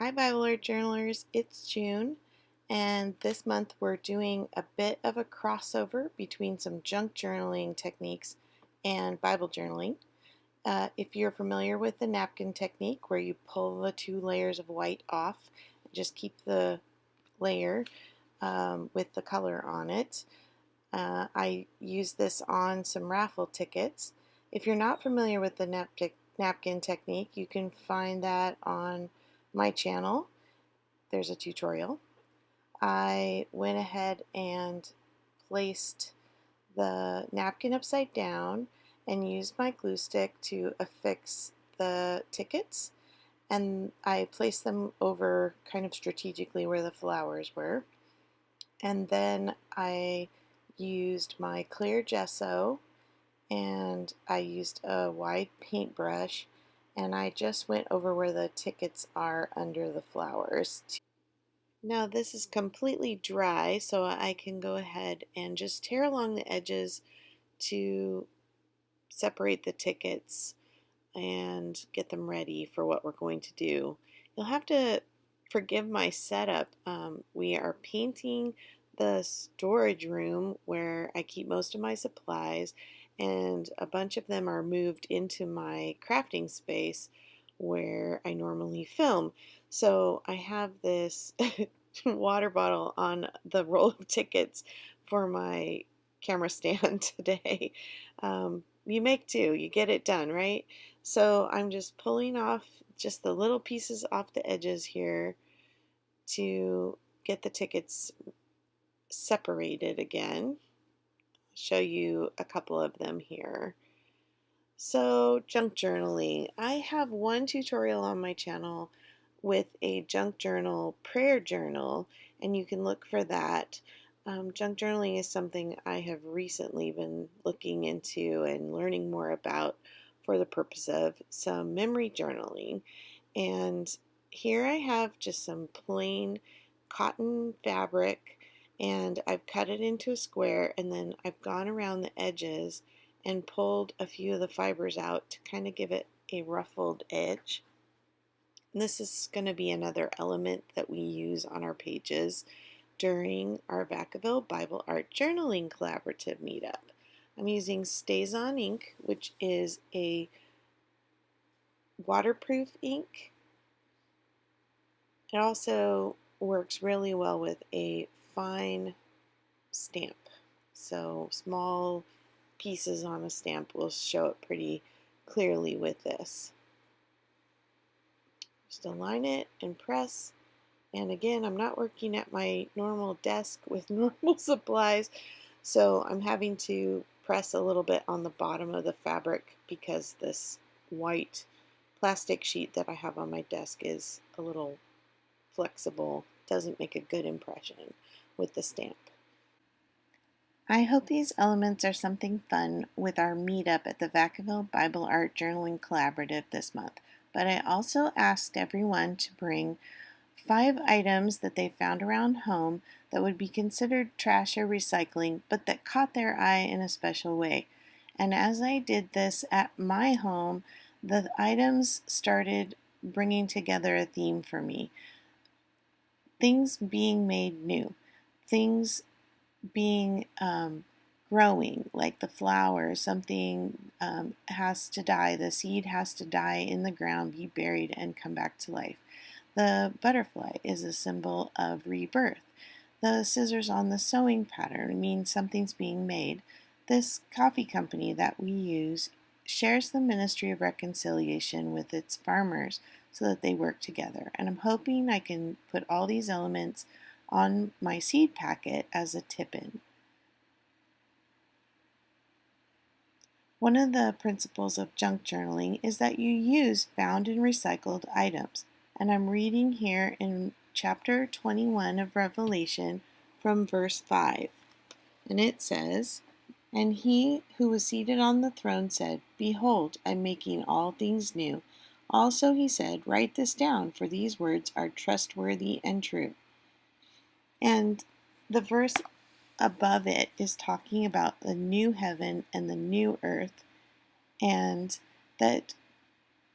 Hi Bible Art Journalers, it's June, and this month we're doing a bit of a crossover between some junk journaling techniques and Bible journaling. If you're familiar with the napkin technique, where you pull the two layers of white off and just keep the layer with the color on it, I use this on some raffle tickets. If you're not familiar with the napkin technique, you can find that on my channel. There's a tutorial. I went ahead and placed the napkin upside down and used my glue stick to affix the tickets, and I placed them over kind of strategically where the flowers were. And then I used my clear gesso and I used a wide paintbrush, and I just went over where the tickets are under the flowers. Now this is completely dry, so I can go ahead and just tear along the edges to separate the tickets and get them ready for what we're going to do. You'll have to forgive my setup. We are painting the storage room where I keep most of my supplies, and a bunch of them are moved into my crafting space where I normally film. So I have this water bottle on the roll of tickets for my camera stand today. You make two, you get it done, right? So I'm just pulling off just the little pieces off the edges here to get the tickets separated again. I'll show you a couple of them here. So junk journaling. I have one tutorial on my channel with a junk journal prayer journal, and you can look for that. Junk journaling is something I have recently been looking into and learning more about for the purpose of some memory journaling. And here I have just some plain cotton fabric, and I've cut it into a square, and then I've gone around the edges and pulled a few of the fibers out to kind of give it a ruffled edge. And this is going to be another element that we use on our pages during our Vacaville Bible Art Journaling Collaborative meetup. I'm using StazOn ink, which is a waterproof ink. It also works really well with a fine stamp. So small pieces on a stamp will show it pretty clearly with this. Just align it and press. And again, I'm not working at my normal desk with normal supplies, so I'm having to press a little bit on the bottom of the fabric because this white plastic sheet that I have on my desk is a little flexible. Doesn't make a good impression with the stamp. I hope these elements are something fun with our meetup at the Vacaville Bible Art Journaling Collaborative this month, but I also asked everyone to bring 5 items that they found around home that would be considered trash or recycling, but that caught their eye in a special way. And as I did this at my home, the items started bringing together a theme for me. Things being made new, things being growing, like the flower, something has to die, the seed has to die in the ground, be buried, and come back to life. The butterfly is a symbol of rebirth. The scissors on the sewing pattern mean something's being made. This coffee company that we use shares the ministry of reconciliation with its farmers so that they work together. And I'm hoping I can put all these elements on my seed packet as a tip-in. One of the principles of junk journaling is that you use found and recycled items. And I'm reading here in chapter 21 of Revelation from verse 5. And it says, "And he who was seated on the throne said, Behold, I'm making all things new. Also he said, Write this down, for these words are trustworthy and true." And the verse above it is talking about the new heaven and the new earth, and that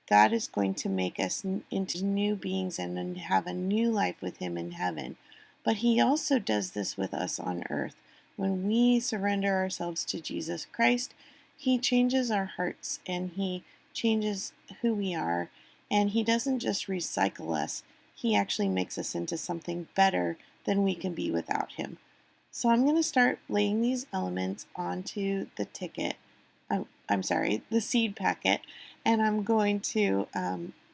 God is going to make us into new beings and have a new life with Him in heaven. But He also does this with us on earth. When we surrender ourselves to Jesus Christ, He changes our hearts and He changes who we are. And He doesn't just recycle us, He actually makes us into something better than we can be without Him. So I'm going to start laying these elements onto the ticket. I'm sorry, the seed packet, and I'm going to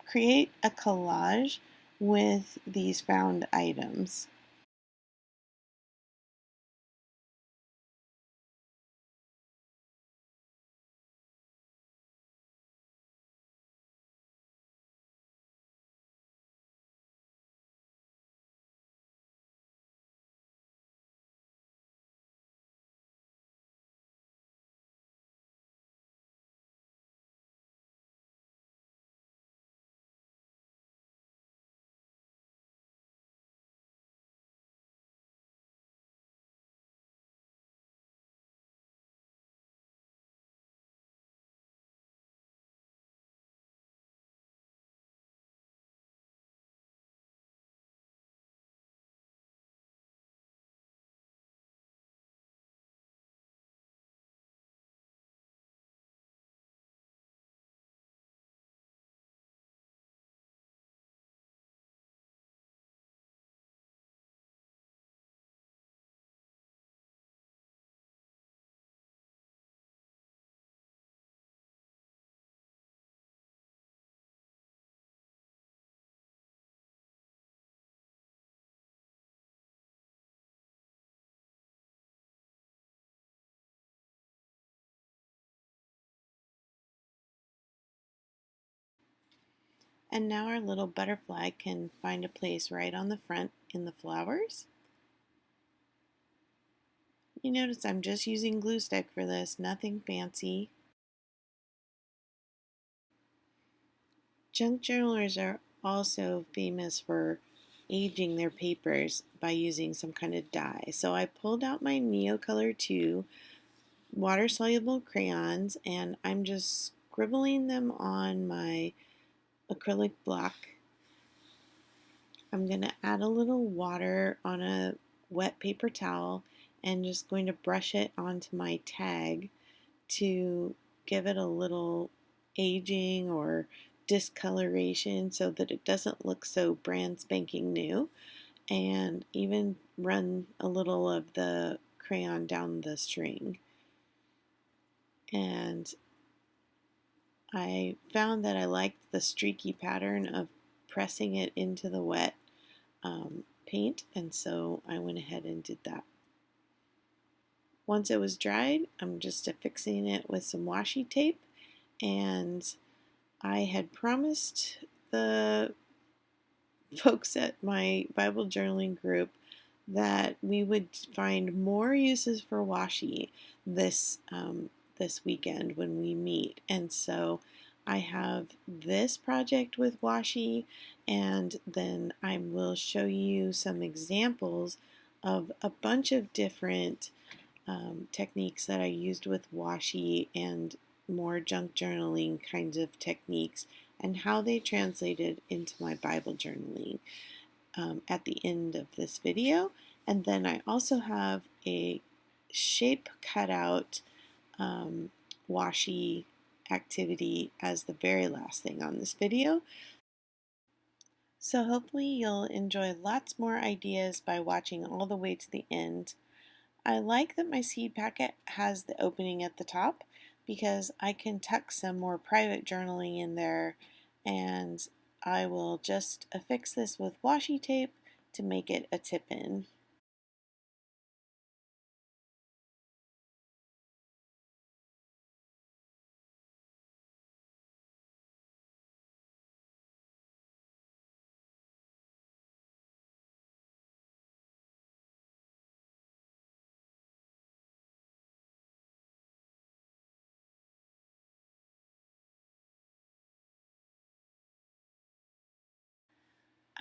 create a collage with these found items. And now our little butterfly can find a place right on the front in the flowers. You notice I'm just using glue stick for this, nothing fancy. Junk journalers are also famous for aging their papers by using some kind of dye. So I pulled out my Neocolor 2 water-soluble crayons and I'm just scribbling them on my acrylic block. I'm going to add a little water on a wet paper towel and just going to brush it onto my tag to give it a little aging or discoloration so that it doesn't look so brand spanking new, and even run a little of the crayon down the string. And I found that I liked the streaky pattern of pressing it into the wet paint, and so I went ahead and did that. Once it was dried, I'm just affixing it with some washi tape, and I had promised the folks at my Bible journaling group that we would find more uses for washi this weekend when we meet, and so I have this project with washi, and then I will show you some examples of a bunch of different techniques that I used with washi and more junk journaling kinds of techniques and how they translated into my Bible journaling at the end of this video. And then I also have a shape cutout washi activity as the very last thing on this video. So hopefully you'll enjoy lots more ideas by watching all the way to the end. I like that my seed packet has the opening at the top because I can tuck some more private journaling in there, and I will just affix this with washi tape to make it a tip-in.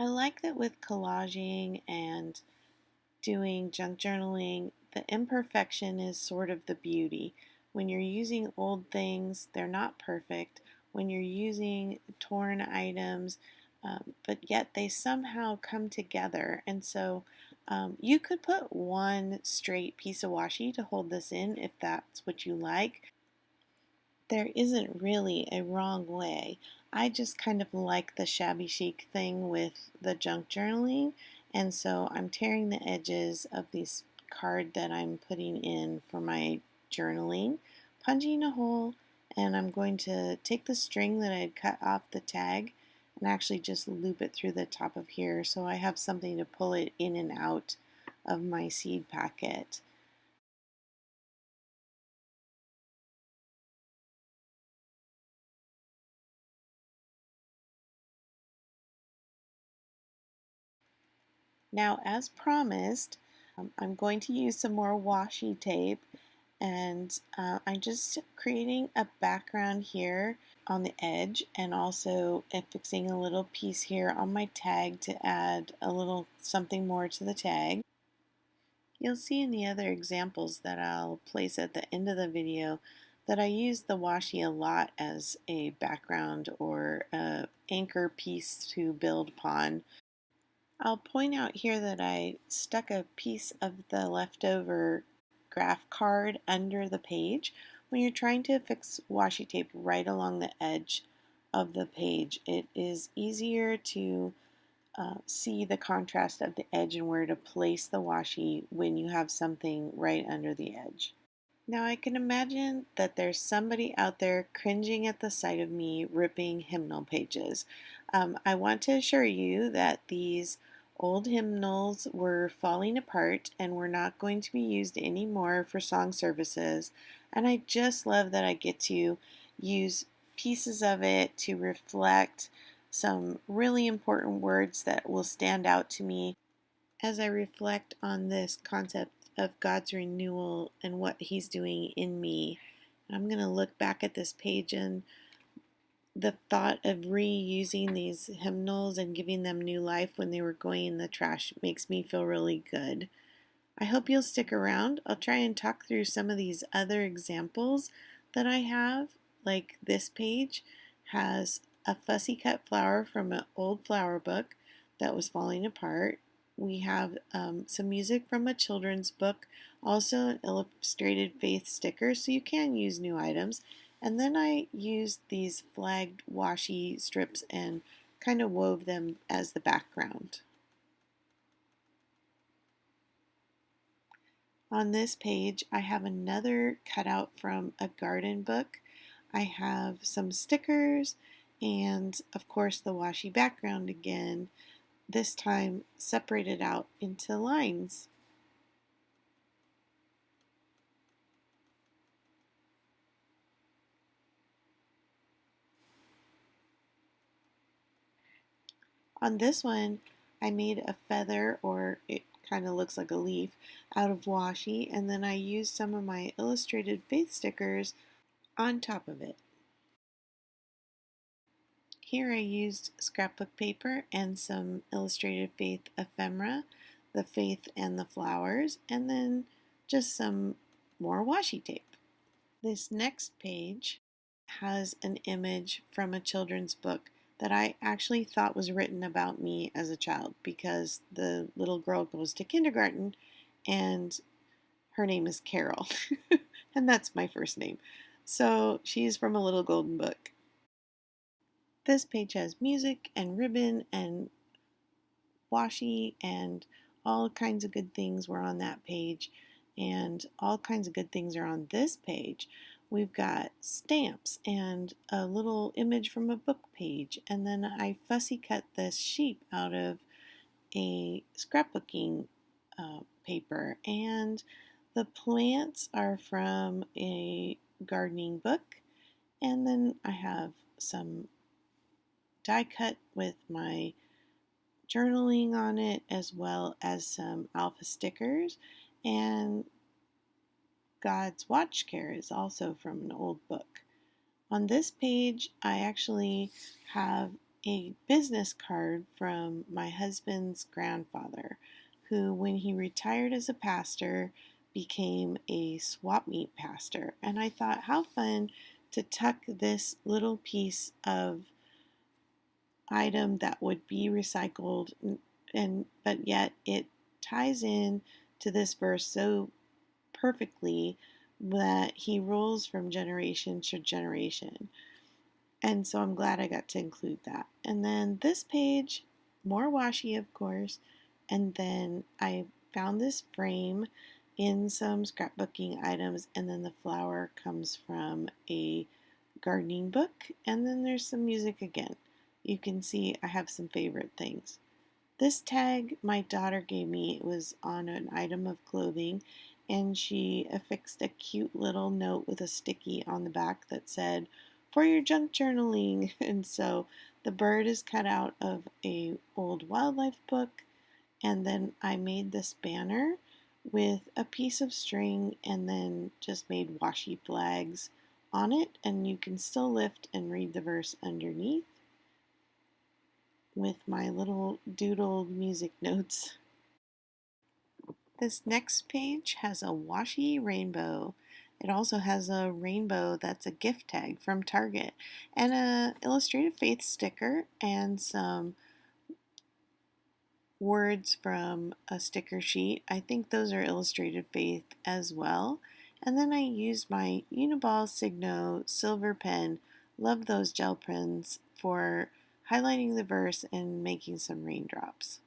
I like that with collaging and doing junk journaling, the imperfection is sort of the beauty. When you're using old things, they're not perfect. when you're using torn items, but yet they somehow come together. And so you could put one straight piece of washi to hold this in if that's what you like. There isn't really a wrong way. I just kind of like the shabby chic thing with the junk journaling, and so I'm tearing the edges of this card that I'm putting in for my journaling, punching a hole, and I'm going to take the string that I had cut off the tag and actually just loop it through the top of here so I have something to pull it in and out of my seed packet. Now, as promised, I'm going to use some more washi tape, and I'm just creating a background here on the edge, and also fixing a little piece here on my tag to add a little something more to the tag. You'll see in the other examples that I'll place at the end of the video that I use the washi a lot as a background or a anchor piece to build upon. I'll point out here that I stuck a piece of the leftover graph card under the page. When you're trying to affix washi tape right along the edge of the page, it is easier to see the contrast of the edge and where to place the washi when you have something right under the edge. Now I can imagine that there's somebody out there cringing at the sight of me ripping hymnal pages. I want to assure you that these old hymnals were falling apart and were not going to be used anymore for song services. And I just love that I get to use pieces of it to reflect some really important words that will stand out to me as I reflect on this concept of God's renewal and what He's doing in me. I'm going to look back at this page, and the thought of reusing these hymnals and giving them new life when they were going in the trash makes me feel really good. I hope you'll stick around. I'll try and talk through some of these other examples that I have. Like this page has a fussy cut flower from an old flower book that was falling apart. We have some music from a children's book, also an illustrated faith sticker, so you can use new items. And then I used these flagged washi strips and kind of wove them as the background. On this page, I have another cutout from a garden book. I have some stickers and, of course, the washi background again, this time separated out into lines. On this one, I made a feather, or it kind of looks like a leaf, out of washi, and then I used some of my illustrated faith stickers on top of it. Here I used scrapbook paper and some illustrated faith ephemera, the faith and the flowers, and then just some more washi tape. This next page has an image from a children's book that I actually thought was written about me as a child because the little girl goes to kindergarten and her name is Carol, and that's my first name. So she's from a little golden book. This page has music and ribbon and washi, and all kinds of good things were on that page, and all kinds of good things are on this page. We've got stamps and a little image from a book page, and then I fussy cut this sheep out of a scrapbooking paper, and the plants are from a gardening book, and then I have some die cut with my journaling on it, as well as some alpha stickers, and God's Watch Care is also from an old book. On this page, I actually have a business card from my husband's grandfather, who, when he retired as a pastor, became a swap meet pastor. And I thought, how fun to tuck this little piece of item that would be recycled, and but yet it ties in to this verse so perfectly that he rules from generation to generation. And so I'm glad I got to include that. And then this page, more washi, of course. And then I found this frame in some scrapbooking items. And then the flower comes from a gardening book. And then there's some music again. You can see I have some favorite things. This tag my daughter gave me was on an item of clothing, and she affixed a cute little note with a sticky on the back that said, "For your junk journaling." And so the bird is cut out of a old wildlife book, and then I made this banner with a piece of string and then just made washi flags on it, and you can still lift and read the verse underneath with my little doodled music notes. This next page has a washi rainbow. It also has a rainbow that's a gift tag from Target, and a illustrated faith sticker, and some words from a sticker sheet. I think those are illustrated faith as well. And then I used my Uniball Signo silver pen. Love those gel pens for highlighting the verse and making some raindrops.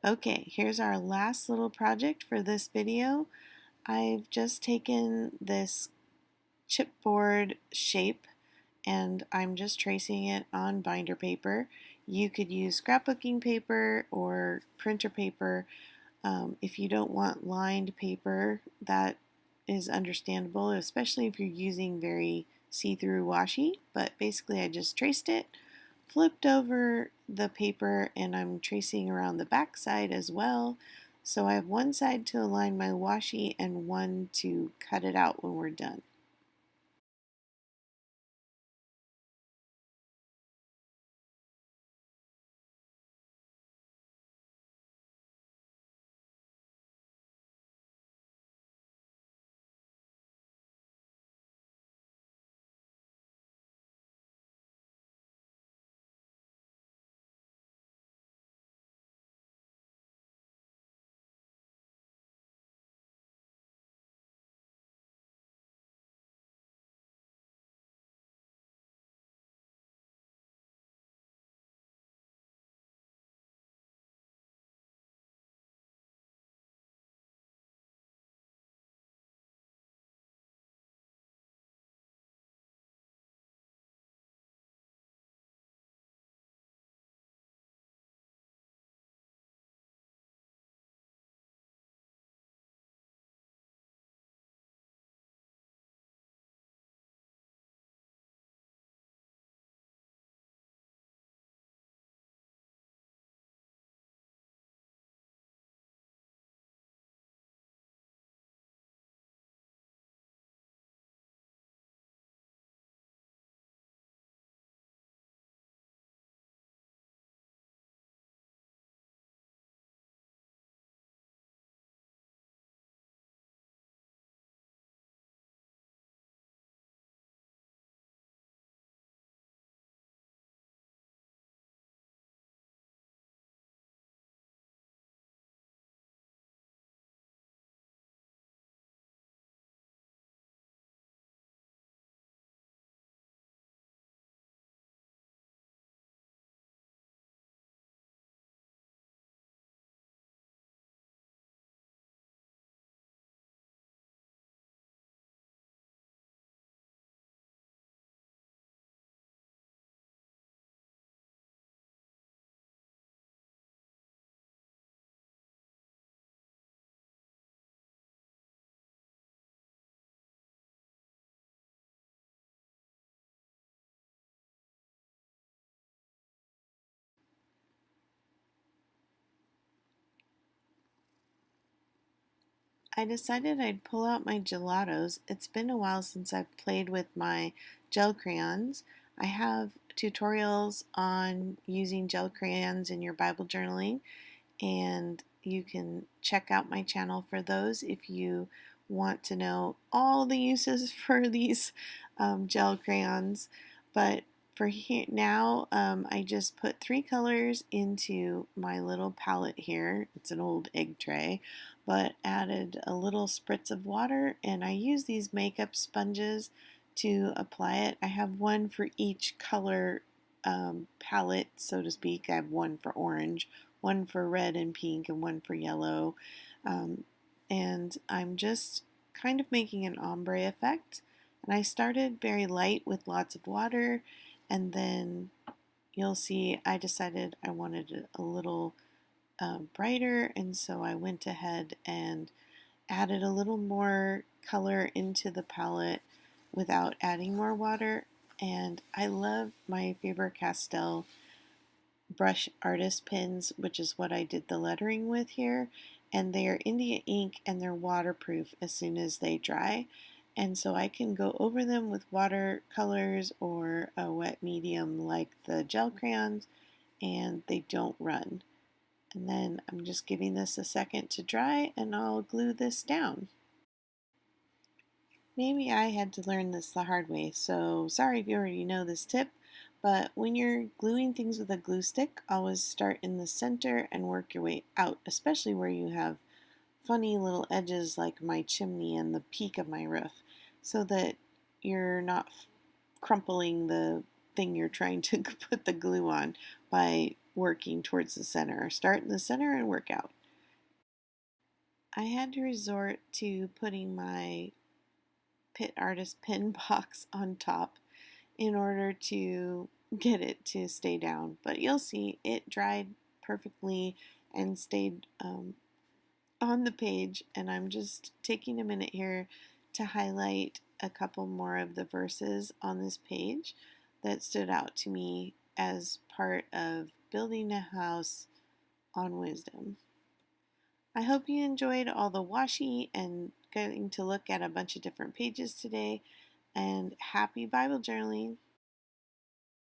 Okay, here's our last little project for this video. I've just taken this chipboard shape and I'm just tracing it on binder paper. You could use scrapbooking paper or printer paper. If you don't want lined paper, that is understandable, especially if you're using very see-through washi. But basically I just traced it, flipped over the paper, and I'm tracing around the back side as well. So I have one side to align my washi and one to cut it out when we're done. I decided I'd pull out my gelatos. It's been a while since I've played with my gel crayons. I have tutorials on using gel crayons in your Bible journaling, and you can check out my channel for those if you want to know all the uses for these gel crayons, but for here now, I just put 3 colors into my little palette here. It's an old egg tray, but added a little spritz of water, and I use these makeup sponges to apply it. I have one for each color palette, so to speak. I have one for orange, one for red and pink, and one for yellow. Um, and I'm just kind of making an ombre effect. And I started very light with lots of water, and then you'll see I decided I wanted it a little brighter, and so I went ahead and added a little more color into the palette without adding more water. And I love my Faber-Castell brush artist pens, which is what I did the lettering with here. And they are India ink and they're waterproof as soon as they dry. And so I can go over them with watercolors or a wet medium like the gel crayons, and they don't run. And then I'm just giving this a second to dry, and I'll glue this down. Maybe I had to learn this the hard way, so sorry if you already know this tip, but when you're gluing things with a glue stick, always start in the center and work your way out, especially where you have funny little edges like my chimney and the peak of my roof, so that you're not crumpling the thing you're trying to put the glue on by working towards the center. Start in the center and work out. I had to resort to putting my Pit Artist pin box on top in order to get it to stay down. But you'll see it dried perfectly and stayed on the page. And I'm just taking a minute here to highlight a couple more of the verses on this page that stood out to me as part of building a house on wisdom. I hope you enjoyed all the washi and getting to look at a bunch of different pages today, and happy Bible journaling!